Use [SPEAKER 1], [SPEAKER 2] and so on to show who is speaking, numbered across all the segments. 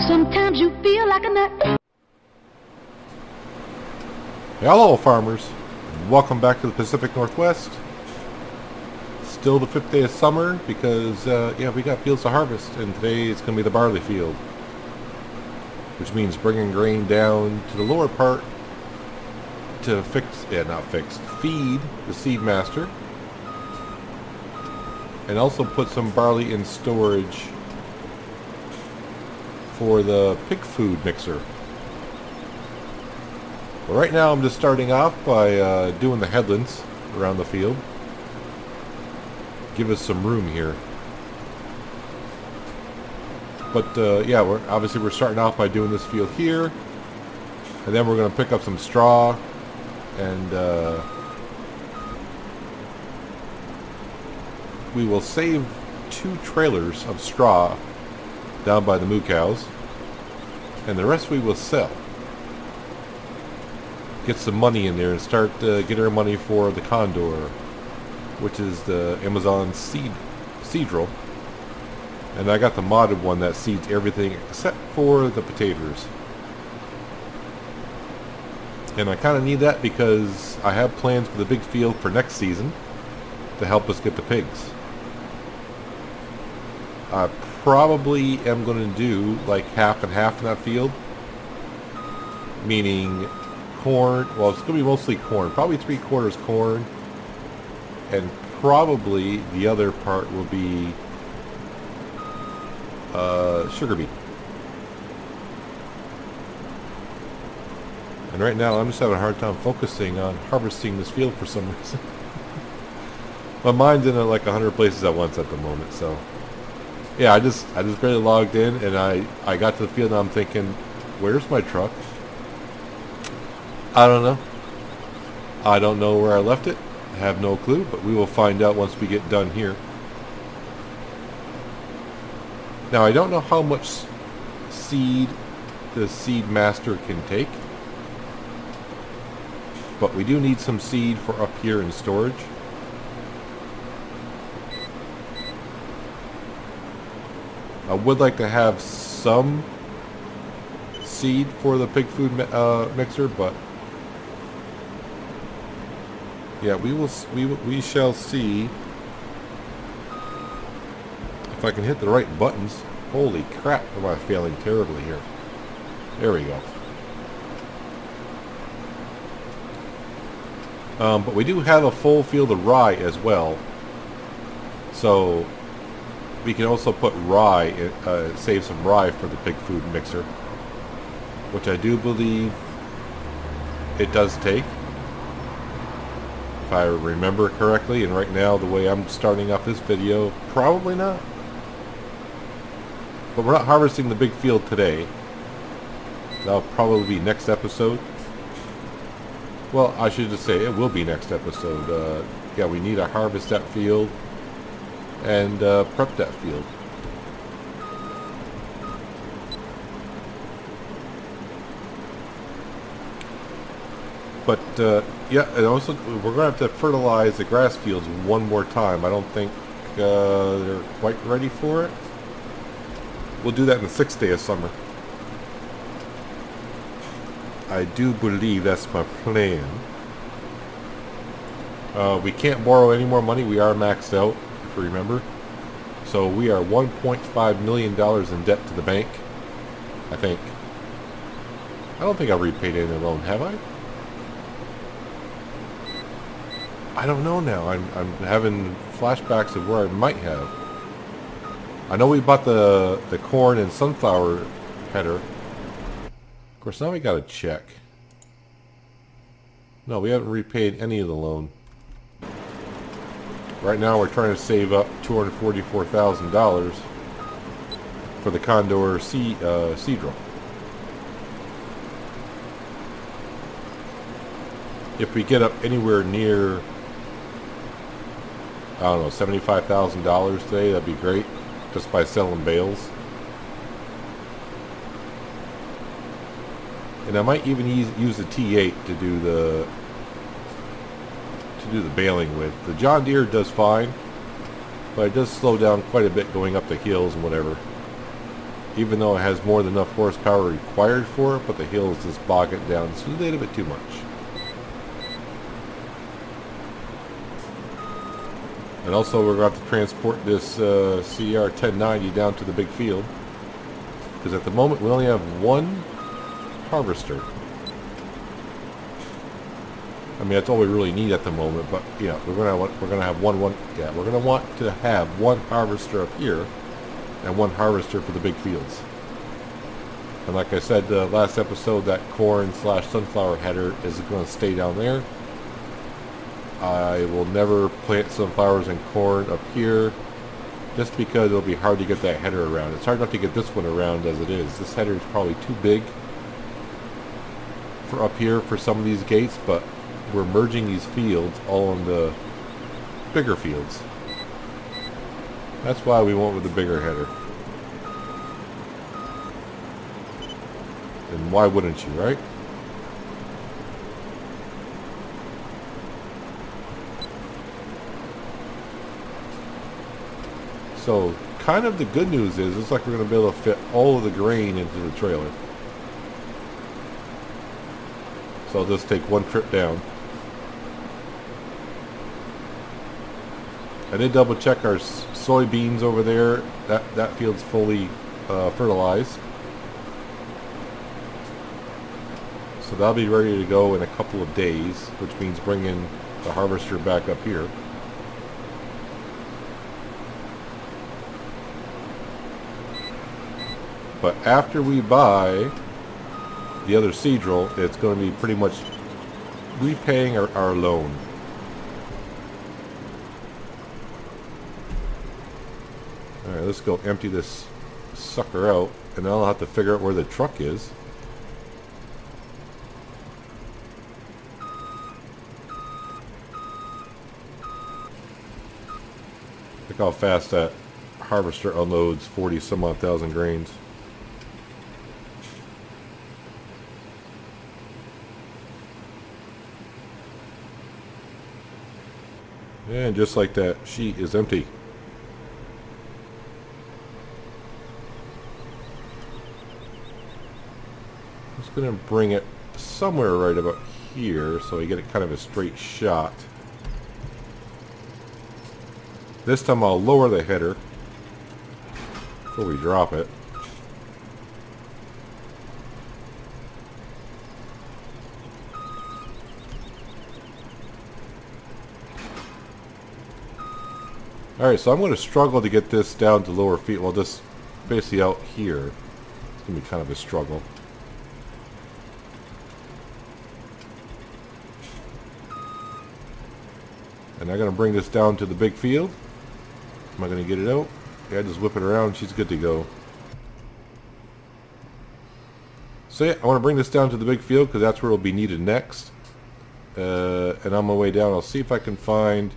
[SPEAKER 1] Sometimes you feel like a nut.
[SPEAKER 2] Hello farmers, welcome back to the Pacific Northwest. Still the 5th day of summer because yeah, we got fields to harvest, and today it's going to be the barley field, which means bringing grain down to the lower part to feed the seed master, and also put some barley in storage for the pig food mixer. Well, right now I'm just starting off by doing the headlands around the field. Give us some room here. But yeah, we're starting off by doing this field here, and then we're going to pick up some straw, and we will save 2 trailers of straw down by the moo cows, and the rest we will sell. Get some money in there and start getting our money for the Condor, which is the Amazon seed drill. And I got the modded one that seeds everything except for the potatoes. And I kind of need that because I have plans for the big field for next season to help us get the pigs. I probably am going to do like half and half in that field, meaning corn. Well, it's going to be mostly corn, probably 3/4 corn, and probably the other part will be sugar beet. And right now I'm just having a hard time focusing on harvesting this field for some reason. My mind's in like 100 places at once at the moment. So yeah, I just barely logged in, and I got to the field and I'm thinking, where's my truck? I don't know. I don't know where I left it. I have no clue, but we will find out once we get done here. Now, I don't know how much seed the seed master can take, but we do need some seed for up here in storage. I would like to have some seed for the pig food mixer, but yeah, we shall see if I can hit the right buttons. Holy crap, am I failing terribly here. There we go. But we do have a full field of rye as well, so we can also put rye, save some rye for the pig food mixer, which I do believe it does take, if I remember correctly. And right now, the way I'm starting off this video, probably not. But we're not harvesting the big field today. That'll probably be next episode. Well, I should just say it will be next episode. Yeah, we need to harvest that field and prep that field. But yeah, and also we're going to have to fertilize the grass fields one more time. I don't think they're quite ready for it. We'll do that in the 6th day of summer. I do believe that's my plan. We can't borrow any more money. We are maxed out, if you remember. So we are $1.5 million in debt to the bank, I think. I don't think I repaid any loan, have I? I don't know now. I'm having flashbacks of where I might have. I know we bought the corn and sunflower header. Of course, now we got to check. No, we haven't repaid any of the loan. Right now, we're trying to save up $244,000 for the Condor seed drill. If we get up anywhere near, I don't know, $75,000 today, that'd be great, just by selling bales. And I might even use the T8 to do the baling with. The John Deere does fine, but it does slow down quite a bit going up the hills and whatever. even though it has more than enough horsepower required for it, but the hills just bog it down just a little bit too much. And also we're going to have to transport this CR 1090 down to the big field, because at the moment we only have one harvester. I mean, that's all we really need at the moment, but yeah, we're gonna want to have one harvester up here and one harvester for the big fields. And like I said last episode, that corn / sunflower header is going to stay down there. I will never plant sunflowers and corn up here, just because it'll be hard to get that header around. It's hard enough to get this one around as it is. This header is probably too big for up here for some of these gates, but we're merging these fields all in the bigger fields. That's why we went with the bigger header. And why wouldn't you, right? So, kind of the good news is, it's like we're going to be able to fit all of the grain into the trailer. So I'll just take one trip down. I did double check our soybeans over there. That field's fully fertilized. So that'll be ready to go in a couple of days, which means bringing the harvester back up here. But after we buy the other seed drill, it's going to be pretty much repaying our loan. Alright, let's go empty this sucker out, and then I'll have to figure out where the truck is. Look how fast that harvester unloads 40 some odd thousand grains. And just like that, sheet is empty. I'm just going to bring it somewhere right about here so I get it kind of a straight shot. This time I'll lower the header before we drop it. Alright, so I'm going to struggle to get this down to lower feet. Well, this basically out here. It's going to be kind of a struggle. And I'm going to bring this down to the big field. Am I going to get it out? Yeah, just whip it around. She's good to go. So yeah, I want to bring this down to the big field because that's where it'll be needed next. And on my way down, I'll see if I can find...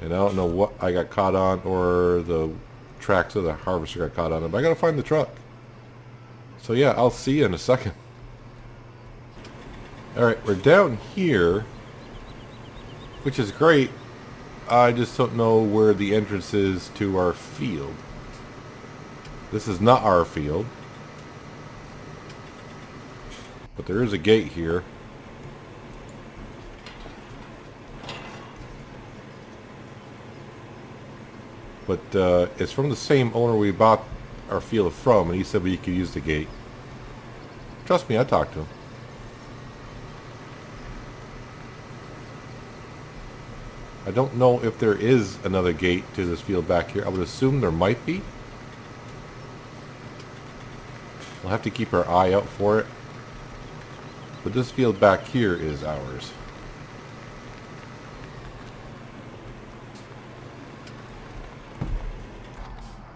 [SPEAKER 2] And I don't know what I got caught on or the tracks of the harvester got caught on it, but I gotta find the truck. So yeah, I'll see you in a second. Alright, we're down here, which is great. I just don't know where the entrance is to our field. This is not our field. But there is a gate here. But it's from the same owner we bought our field from, and he said we could use the gate. Trust me, I talked to him. I don't know if there is another gate to this field back here. I would assume there might be. We'll have to keep our eye out for it. But this field back here is ours.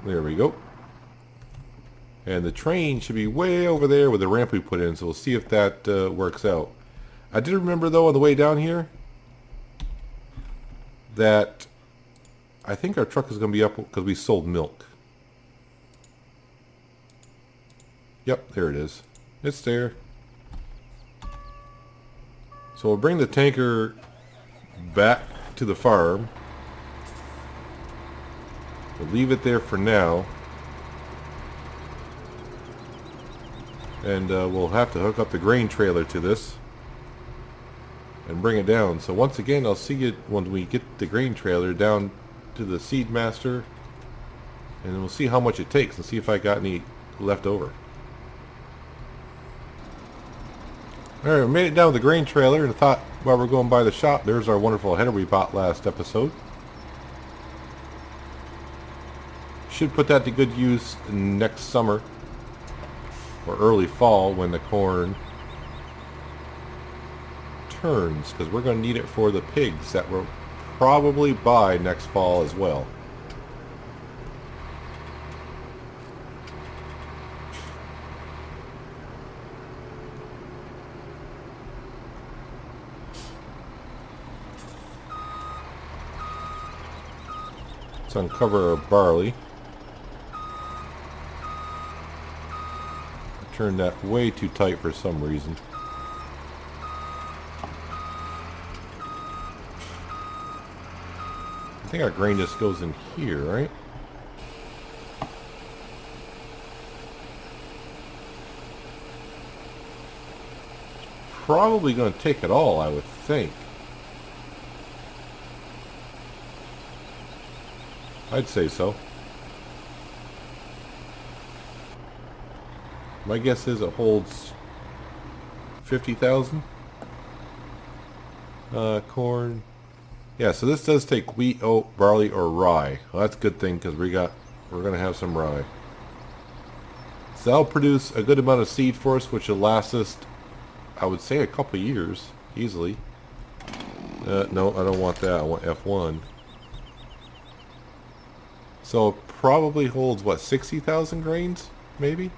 [SPEAKER 2] There we go. And the train should be way over there with the ramp we put in, so we'll see if that works out. I did remember, though, on the way down here, that I think our truck is going to be up because we sold milk. Yep, there it is. It's there. So we'll bring the tanker back to the farm. We'll leave it there for now. And we'll have to hook up the grain trailer to this and bring it down. So once again, I'll see you when we get the grain trailer down to the Seed Master, and we'll see how much it takes and see if I got any left over. Alright, we made it down with the grain trailer, and I thought while we're going by the shop, there's our wonderful header we bought last episode. Should put that to good use next summer or early fall when the corn turns, because we're going to need it for the pigs that we'll probably buy next fall as well. Let's uncover our barley. Turned that way too tight for some reason. I think our grain just goes in here, right? Probably going to take it all, I would think. I'd say so. My guess is it holds 50,000 corn. Yeah, so this does take wheat, oat, barley, or rye. Well, that's a good thing because we're gonna have some rye. So that'll produce a good amount of seed for us, which will last us, I would say, a couple years easily. No, I don't want that. I want F1. So it probably holds what, 60,000 grains, maybe?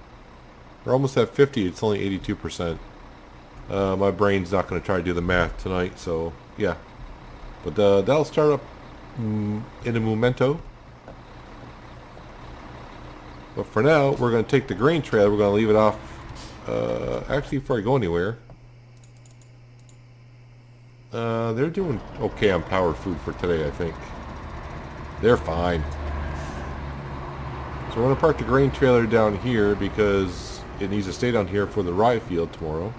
[SPEAKER 2] We're almost at 50. It's only 82%. My brain's not going to try to do the math tonight, so yeah. But that'll start up in a momento. But for now, we're going to take the grain trailer. We're going to leave it off. Actually, before I go anywhere, they're doing okay on power food for today, I think. They're fine. So we're going to park the grain trailer down here because it needs to stay down here for the rye field tomorrow.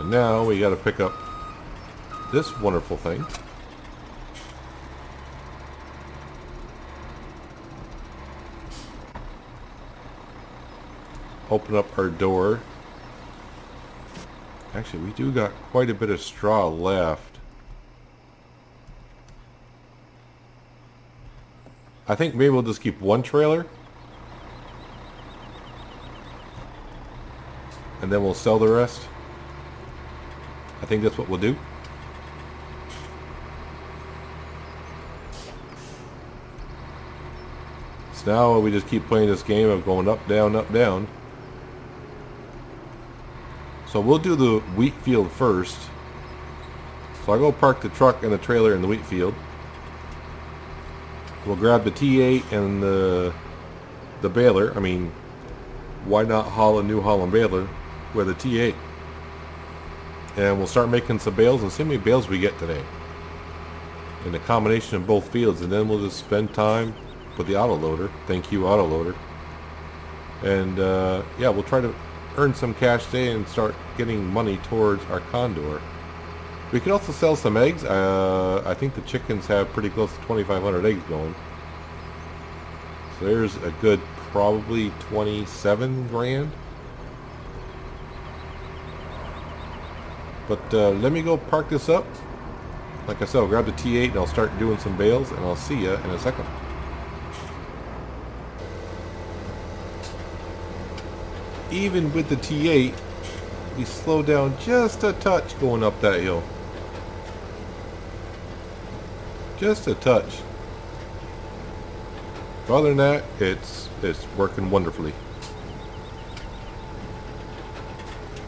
[SPEAKER 2] And now we got to pick up this wonderful thing. Open up our door. Actually, we do got quite a bit of straw left. I think maybe we'll just keep one trailer. And then we'll sell the rest. I think that's what we'll do. So now we just keep playing this game of going up, down, up, down. So we'll do the wheat field first. So I'll go park the truck and the trailer in the wheat field. We'll grab the T8 and the baler. I mean, why not haul a New Holland baler with a T8? And we'll start making some bales and see how many bales we get today. In the combination of both fields, and then we'll just spend time with the autoloader. Thank you, autoloader. And yeah, we'll try to earn some cash today and start getting money towards our condor. We could also sell some eggs. I think the chickens have pretty close to 2,500 eggs going. So there's a good probably 27 grand. But let me go park this up. Like I said, I'll grab the T8 and I'll start doing some bales, and I'll see you in a second. Even with the T8, we slow down just a touch going up that hill. Just a touch. But other than that, it's working wonderfully.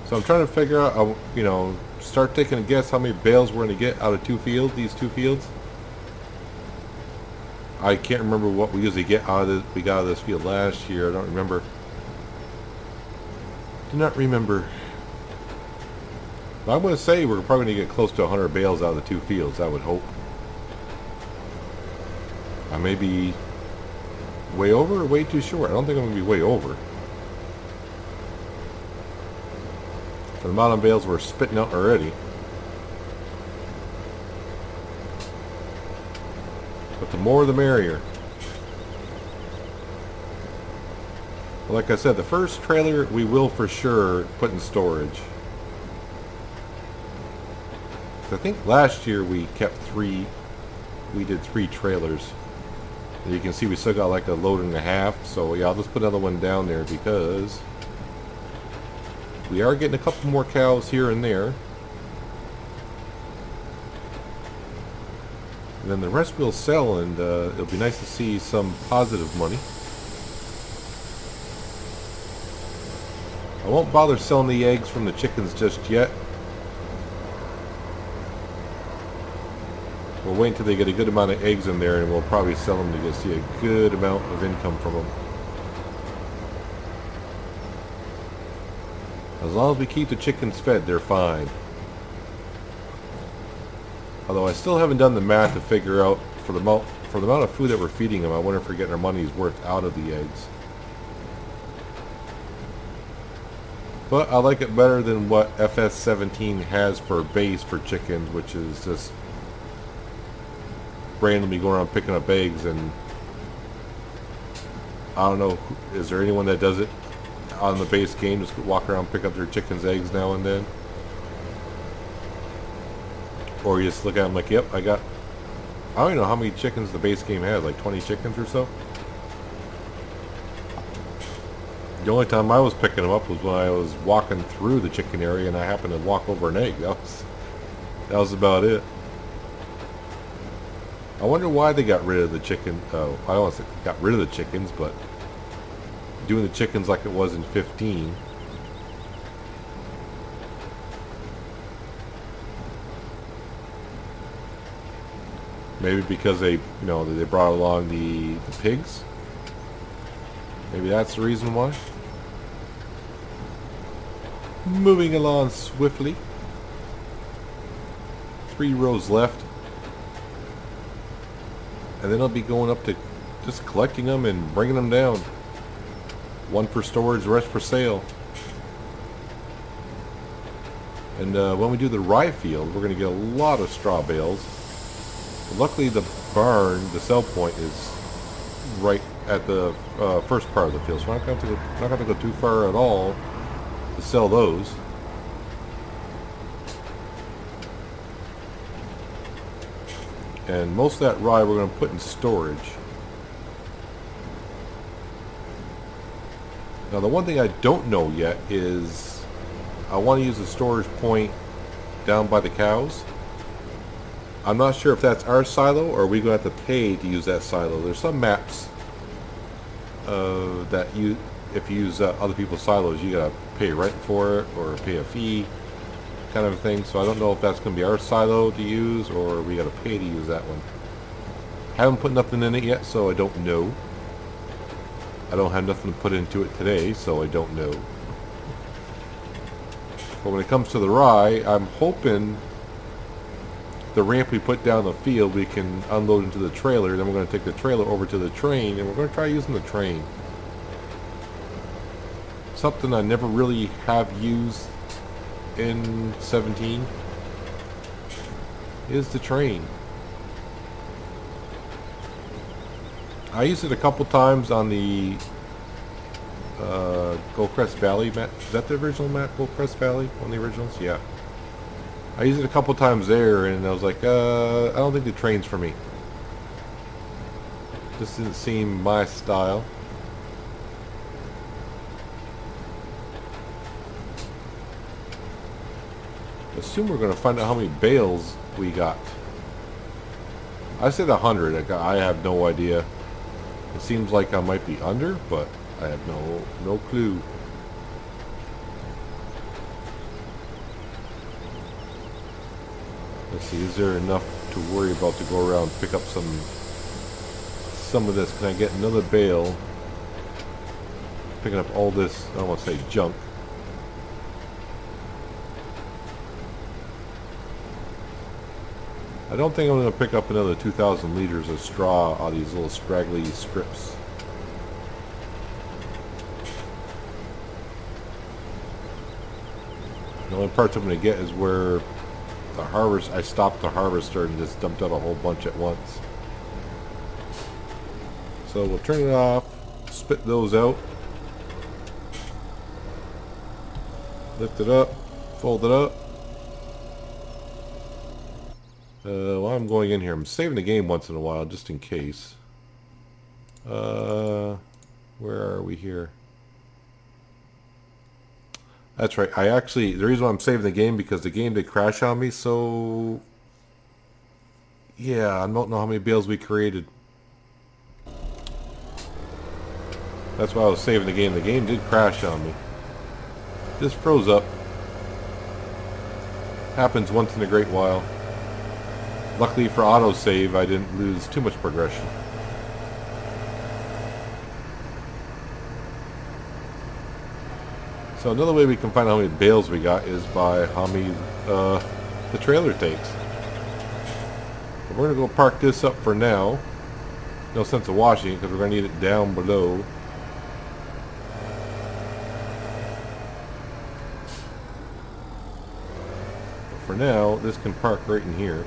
[SPEAKER 2] So I'm trying to figure out, you know, start taking a guess how many bales we're going to get out of these two fields. I can't remember what we usually get out of this. We got out of this field last year. I don't remember. Do not remember. But I'm going to say we're probably going to get close to 100 bales out of the two fields, I would hope. I may be way over or way too short. I don't think I'm going to be way over. For the amount of bales we're spitting out already. But the more the merrier. Like I said, the first trailer we will for sure put in storage. I think last year we kept we did 3 trailers. And you can see we still got like a load and a half. So yeah, I'll just put another one down there because we are getting a couple more cows here and there. And then the rest we'll sell, and it'll be nice to see some positive money. I won't bother selling the eggs from the chickens just yet. We'll wait until they get a good amount of eggs in there, and we'll probably sell them to get see a good amount of income from them. As long as we keep the chickens fed, they're fine. Although I still haven't done the math to figure out for the amount of food that we're feeding them, I wonder if we're getting our money's worth out of the eggs. But I like it better than what FS17 has for base for chickens, which is just randomly going around picking up eggs. And I don't know, is there anyone that does it on the base game, just walk around pick up their chickens' eggs now and then? Or you just look at them like, yep, I don't even know how many chickens the base game has, like 20 chickens or so. The only time I was picking them up was when I was walking through the chicken area and I happened to walk over an egg. That was about it. I wonder why they got rid of the chicken. Oh, I don't want to say got rid of the chickens, but doing the chickens like it was in 15. Maybe because they brought along the pigs. Maybe that's the reason why. Moving along swiftly. 3 rows left. And then I'll be going up to just collecting them and bringing them down. 1 for storage, the rest for sale. And when we do the rye field, we're going to get a lot of straw bales. Luckily the barn, the sell point, is right at the first part of the field, so I'm not going to go too far at all to sell those. And most of that rye we're going to put in storage. Now the one thing I don't know yet is I want to use the storage point down by the cows. I'm not sure if that's our silo or are we going to have to pay to use that silo. There's some maps that if you use other people's silos, you gotta pay rent for it or pay a fee, kind of thing. So I don't know if that's going to be our silo to use or we gotta pay to use that one. Haven't put nothing in it yet, so I don't know. I don't have nothing to put into it today, so I don't know. But when it comes to the rye, I'm hoping the ramp we put down the field we can unload into the trailer. Then we're going to take the trailer over to the train and we're going to try using the train. Something I never really have used in 17 is the train. I used it a couple times on the Goldcrest Valley map. Is that the original map, Goldcrest Valley? One of the originals? Yeah. I used it a couple times there, and I was like, I don't think the train's for me. Just didn't seem my style. I assume we're going to find out how many bales we got. I said 100. I have no idea. It seems like I might be under, but I have no clue. Let's see, is there enough to worry about to go around and pick up some of this? Can I get another bale? Picking up all this, I don't want to say junk. I don't think I'm going to pick up another 2,000 liters of straw out of these little scraggly strips. The only parts I'm going to get is where the harvest, I stopped the harvester and just dumped out a whole bunch at once. So we'll turn it off, spit those out, lift it up, fold it up. While I'm going in here, I'm saving the game once in a while just in case. Where are we here? That's right. I actually, the reason why I'm saving the game because the game did crash on me, so yeah, I don't know how many bales we created. That's why I was saving the game. The game did crash on me. Just froze up. Happens once in a great while. Luckily for autosave, I didn't lose too much progression. So another way we can find out how many bales we got is by how many the trailer takes. But we're going to go park this up for now. No sense of washing it because we're going to need it down below. But for now, this can park right in here.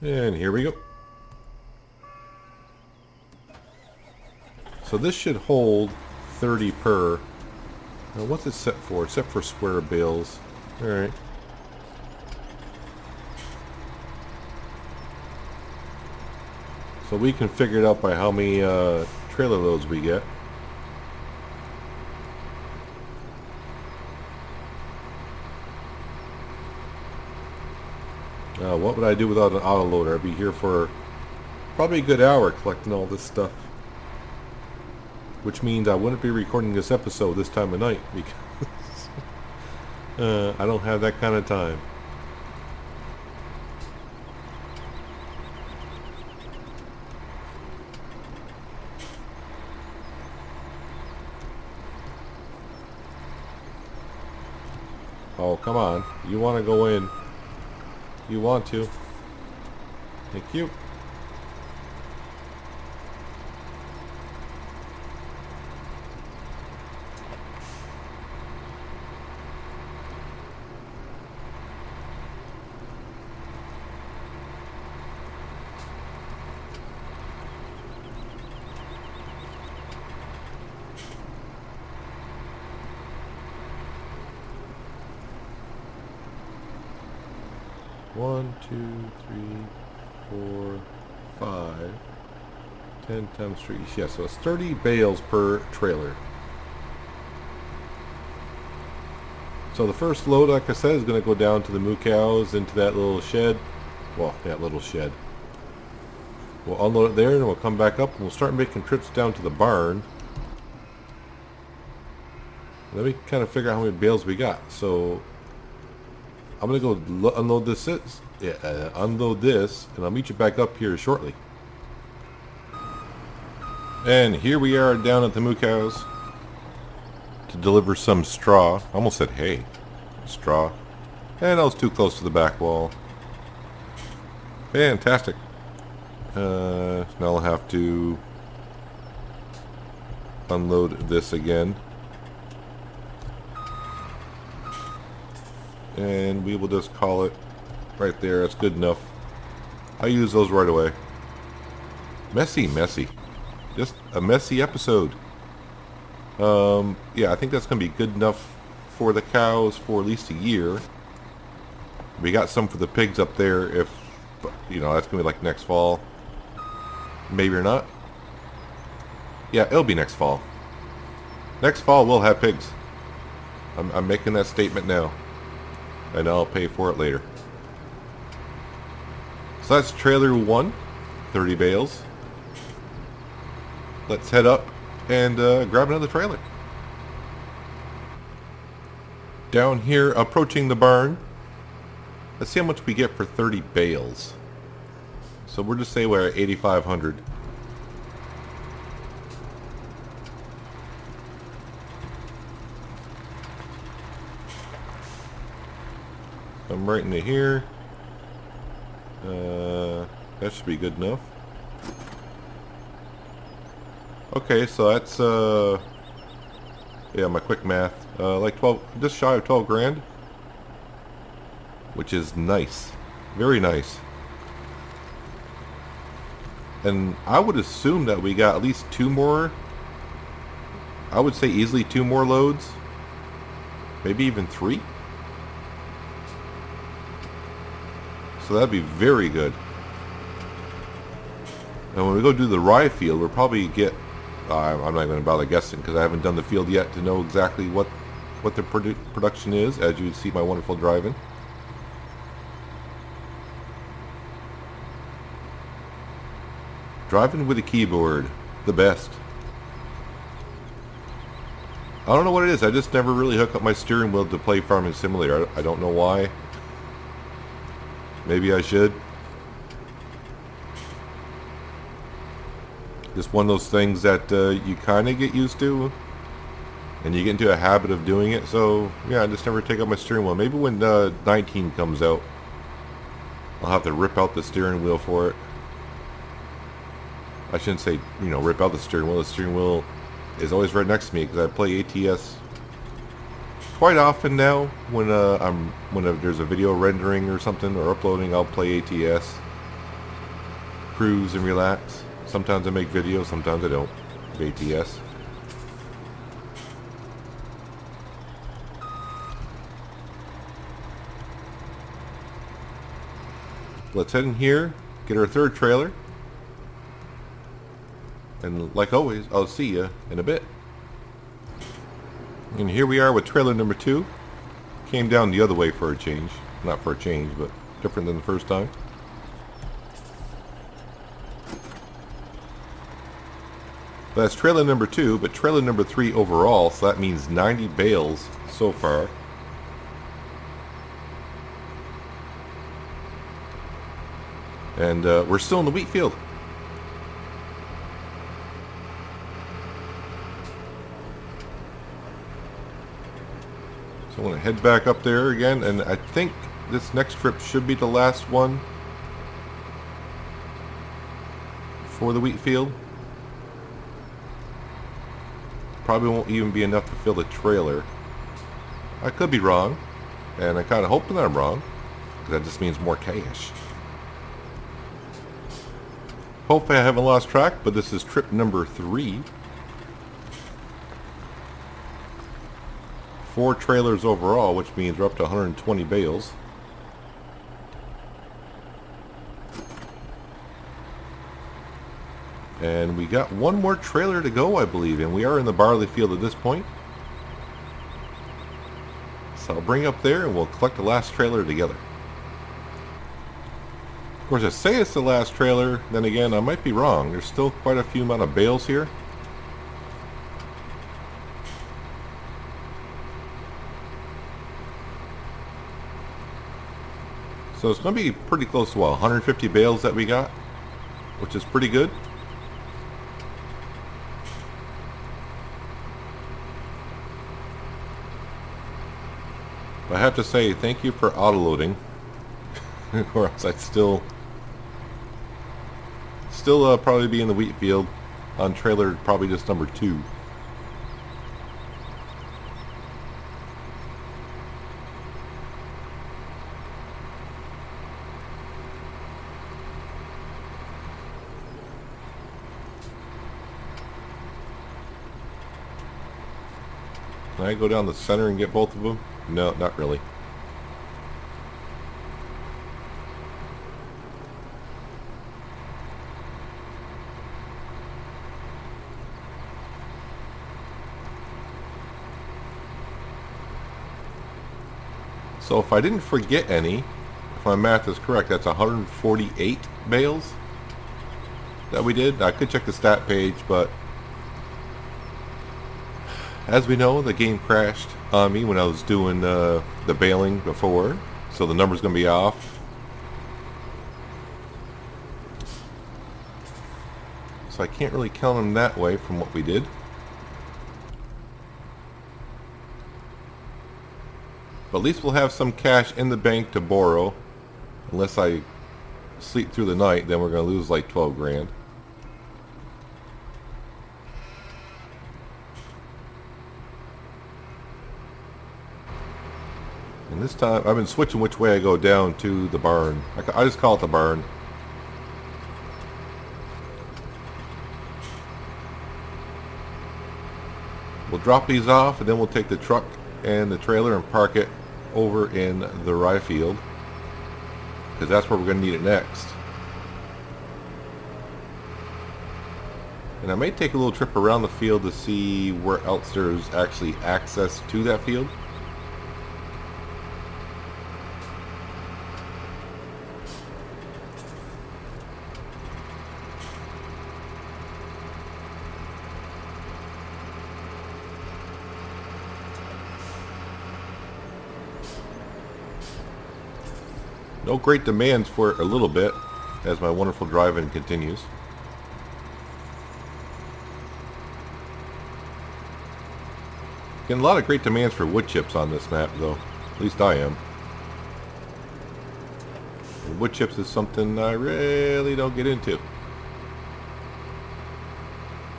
[SPEAKER 2] And here we go. So this should hold 30 per. Now what's it set for? It's set for square bales. Alright. So we can figure it out by how many trailer loads we get. What would I do without an autoloader? I'd be here for probably a good hour collecting all this stuff. Which means I wouldn't be recording this episode this time of night because I don't have that kind of time. Oh, come on. You want to go in. You want to. Thank you. One, 2, 3, 4, 5, 10 times 3. Yeah, so it's 30 bales per trailer. So the first load, like I said, is going to go down to the moo cows into that little shed. Well, that little shed. We'll unload it there and we'll come back up and we'll start making trips down to the barn. Let me kind of figure out how many bales we got. So I'm going to go unload this, unload this, and I'll meet you back up here shortly. And here we are down at the moo cows to deliver some straw. I almost said hay. Straw. And I was too close to the back wall. Fantastic. Now I'll have to unload this again. And we will just call it right there. That's good enough. I use those right away. Messy. Just a messy episode. Yeah, I think that's going to be good enough for the cows for at least a year. We got some for the pigs up there if, you know, that's going to be like next fall. Maybe or not. Yeah, it'll be next fall. Next fall we'll have pigs. I'm making that statement now. And I'll pay for it later. So that's trailer 1, 30 bales. Let's head up and grab another trailer. Down here, approaching the barn. Let's see how much we get for 30 bales. So we'll just say we're at 8,500. Come right into here. That should be good enough. Okay, so that's yeah, my quick math. Like 12, just shy of 12 grand. Which is nice. Very nice. And I would assume that we got at least 2 more. I would say easily 2 more loads. Maybe even 3. So that'd be very good. And when we go do the rye field, we'll probably get... I'm not going to bother guessing because I haven't done the field yet to know exactly what the production is, as you would see my wonderful driving. Driving with a keyboard, the best. I don't know what it is. I just never really hook up my steering wheel to play Farming Simulator. I don't know why. Maybe I should. Just one of those things that you kind of get used to. And you get into a habit of doing it. So, yeah, I just never take out my steering wheel. Maybe when 19 comes out, I'll have to rip out the steering wheel for it. I shouldn't say, you know, rip out the steering wheel. The steering wheel is always right next to me because I play ATS quite often now. When there's a video rendering or something or uploading, I'll play ATS, cruise and relax. Sometimes I make videos, sometimes I don't. ATS. Let's head in here, get our third trailer. And like always, I'll see you in a bit. And here we are with trailer number 2. Came down the other way for a change. Not for a change, but different than the first time. That's trailer number 2, but trailer number 3 overall, so that means 90 bales so far. And we're still in the wheat field. So I'm going to head back up there again, and I think this next trip should be the last one for the wheat field. Probably won't even be enough to fill the trailer. I could be wrong, and I kind of hoping that I'm wrong, because that just means more cash. Hopefully I haven't lost track, but this is trip number 3. 4 trailers overall, which means we're up to 120 bales. And we got one more trailer to go, I believe, and we are in the barley field at this point. So I'll bring up there and we'll collect the last trailer together. Of course, I say it's the last trailer, then again, I might be wrong. There's still quite a few amount of bales here. So it's going to be pretty close to 150 bales that we got, which is pretty good. I have to say thank you for auto-loading, or else I'd still probably be in the wheat field on trailer probably just number 2. Can I go down the center and get both of them? No, not really. So if I didn't forget any, if my math is correct, that's 148 bales that we did. I could check the stat page, but as we know, the game crashed on me when I was doing the baling before, so the number's going to be off. So I can't really count them that way from what we did. But at least we'll have some cash in the bank to borrow. Unless I sleep through the night, then we're going to lose like 12 grand. And this time, I've been switching which way I go down to the barn. I just call it the barn. We'll drop these off, and then we'll take the truck and the trailer and park it over in the rye field, because that's where we're going to need it next. And I may take a little trip around the field to see where else there's actually access to that field. No great demands for it a little bit as my wonderful driving continues. Getting a lot of great demands for wood chips on this map though. At least I am. And wood chips is something I really don't get into.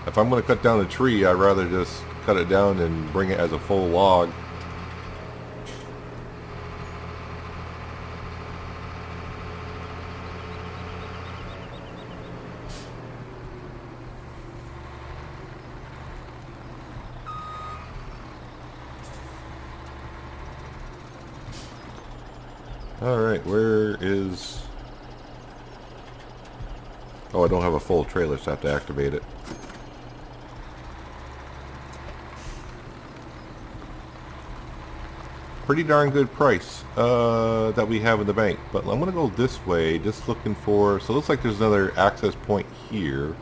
[SPEAKER 2] If I'm going to cut down a tree, I'd rather just cut it down and bring it as a full log. Alright, where is... Oh, I don't have a full trailer, so I have to activate it. Pretty darn good price that we have in the bank. But I'm going to go this way, just looking for... So it looks like there's another access point here.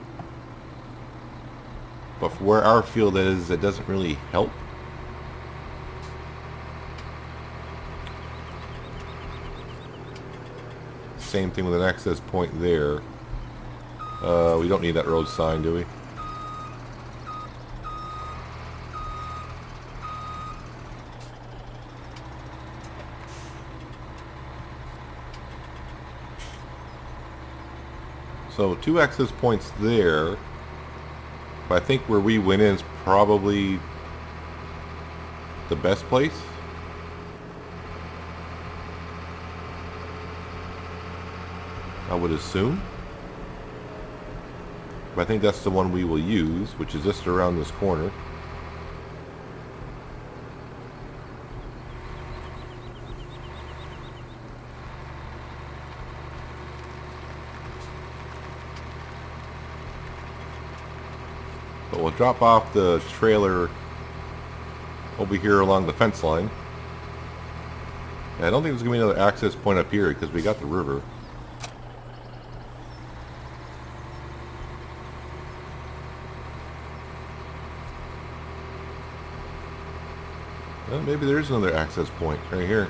[SPEAKER 2] But for where our field is, it doesn't really help. Same thing with an access point there. We don't need that road sign, do we? So 2 access points there. But I think where we went in is probably the best place. I would assume. But I think that's the one we will use, which is just around this corner. But we'll drop off the trailer over here along the fence line. And I don't think there's going to be another access point up here because we got the river. Well, maybe there's another access point right here.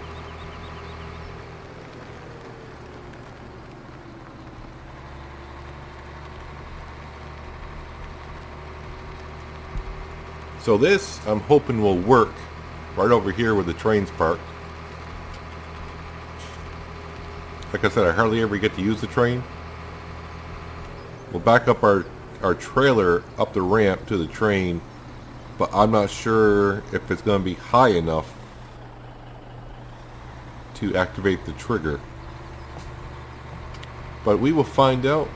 [SPEAKER 2] So this, I'm hoping, will work right over here where the train's parked. Like I said, I hardly ever get to use the train. We'll back up our trailer up the ramp to the train, but I'm not sure if it's going to be high enough to activate the trigger. But we will find out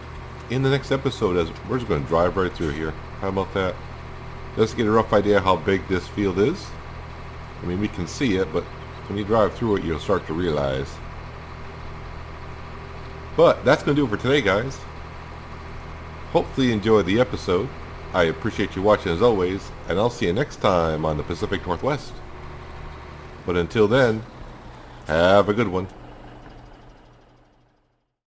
[SPEAKER 2] in the next episode, as we're just going to drive right through here. How about that? Just to get a rough idea how big this field is. I mean, we can see it, but when you drive through it, you'll start to realize. But that's going to do it for today, guys. Hopefully you enjoyed the episode. I appreciate you watching as always, and I'll see you next time on the Pacific Northwest. But until then, have a good one.